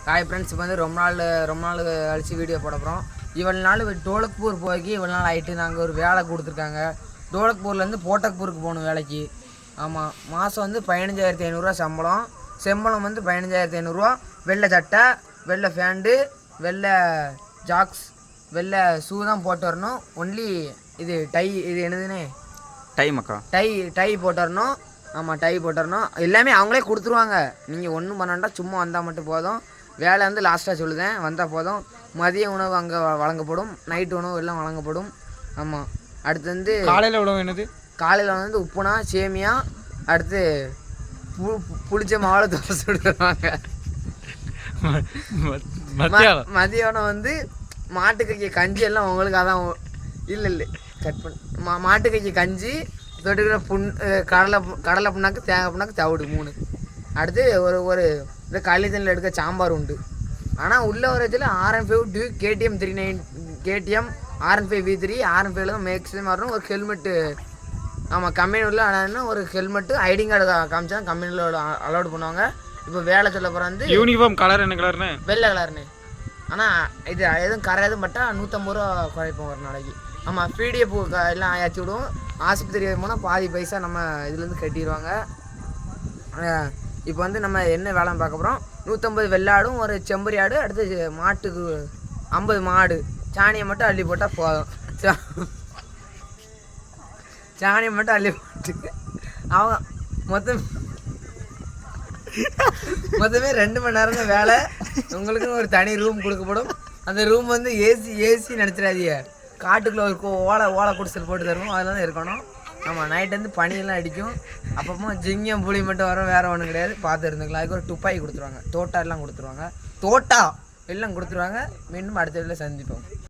Hi friends, இப்போ வந்து ரொம்ப நாள் கழிச்சு வீடியோ போட போகிறோம். இவ்வளோ நாள் டோலக்பூர் போய் இவ்வளோ நாள் ஆகிட்டு நாங்கள் ஒரு வேலை கொடுத்துருக்காங்க. டோலக்பூர்லேருந்து போட்டக்பூருக்கு போகணும் வேலைக்கு. ஆமாம், மாதம் வந்து 15,500 சம்பளம் வந்து 15,500. வெள்ளை சட்டை, வெள்ளை ஃபேண்டு, வெள்ளை ஜாக்ஸ், வெள்ளை ஷூ தான் போட்டு வரணும். ஒன்லி இது டை, இது என்னதுன்னு டை போட்டு வரணும். ஆமாம், டை போட்டு வரணும். எல்லாமே அவங்களே கொடுத்துருவாங்க. நீங்கள் ஒன்றும் பண்ணாண்டா, சும்மா வந்தால் மட்டும் போதும். வேலை வந்து லாஸ்ட்டாக சொல்லுதேன், வந்தால் போதும். மதிய உணவு அங்கே வழங்கப்படும், நைட்டு உணவு எல்லாம் வழங்கப்படும். ஆமாம், அடுத்து வந்து காலையில் உணவு என்னது? காலையில் வந்து உப்புனா, சேமியா, அடுத்து புளிச்ச மாவில் தோசை சுடுவாங்க. மதியானம் வந்து மாட்டுக்கறி கஞ்சி எல்லாம் உங்களுக்கு. அதான் இல்லை கட் பண்ண மாட்டுக்கறி கஞ்சி, தொட்டுக்கிற கடலை புண்ணாக்கு, தேங்காய் புண்ணாக்கு, தவிடு 3. அடுத்து ஒரு இந்த கள்ளித்தண்ணில் எடுக்க சாம்பார் உண்டு. ஆனால் உள்ள ஒரு இதில் R15 Duke KTM 39 KTM R15 V3 R15 தான் மேக்ஸிமம் வரணும். ஒரு ஹெல்மெட்டு. ஆமாம், கம்பெனி உள்ள ஆனால் ஒரு ஹெல்மெட்டு, ஐடிங் கார்டு காமிச்சா கம்பெனியில் அலோடு பண்ணுவாங்க. இப்போ வேலை சொல்ல போகிற வந்து யூனிஃபார்ம் கலர் என்ன கலர்னு? வெள்ளை கலர்னு. ஆனால் இது எதுவும் கரை எதுவும் பட்டால் 150 ரூபா குறைப்போம் ஒரு நாளைக்கு. ஆமாம், PDF எல்லாம் ஆயாச்சு விடுவோம். ஆஸ்பத்திரி போனால் பாதி பைசா நம்ம இதுலேருந்து கட்டிடுவாங்க. இப்போ வந்து நம்ம என்ன வேலை பார்க்க போகிறோம்? 150 வெள்ளாடும், ஒரு செம்பரி ஆடு, அடுத்து மாட்டுக்கு 50 மாடு. சாணியை மட்டும் அள்ளி போட்டால் போதும். சாணியை மட்டும் அள்ளி போட்டு அவங்க மொத்தமே 2 மணி நேரம் தான் வேலை. உங்களுக்குன்னு ஒரு தனி ரூம் கொடுக்கப்படும். அந்த ரூம் வந்து ஏசி நினச்சிடாதீங்க. காட்டுக்குள்ளே ஒரு ஓலை குடிசல் போட்டு தருவோம், அதில் தான் இருக்கணும். ஆமாம், நைட் வந்து பனியெல்லாம் அடிக்கும். அப்பப்போ ஜிங்கம் புளி மட்டும் வரும், வேறு ஒன்றும் கிடையாது. பார்த்து இருந்துக்கலாம். அதுக்கு ஒரு துப்பாக்கி கொடுத்துருவாங்க, தோட்டா எல்லாம் கொடுத்துருவாங்க. எல்லாம் கொடுத்துருவாங்க. மீண்டும் அடுத்த வீட்டில் சந்திப்போம்.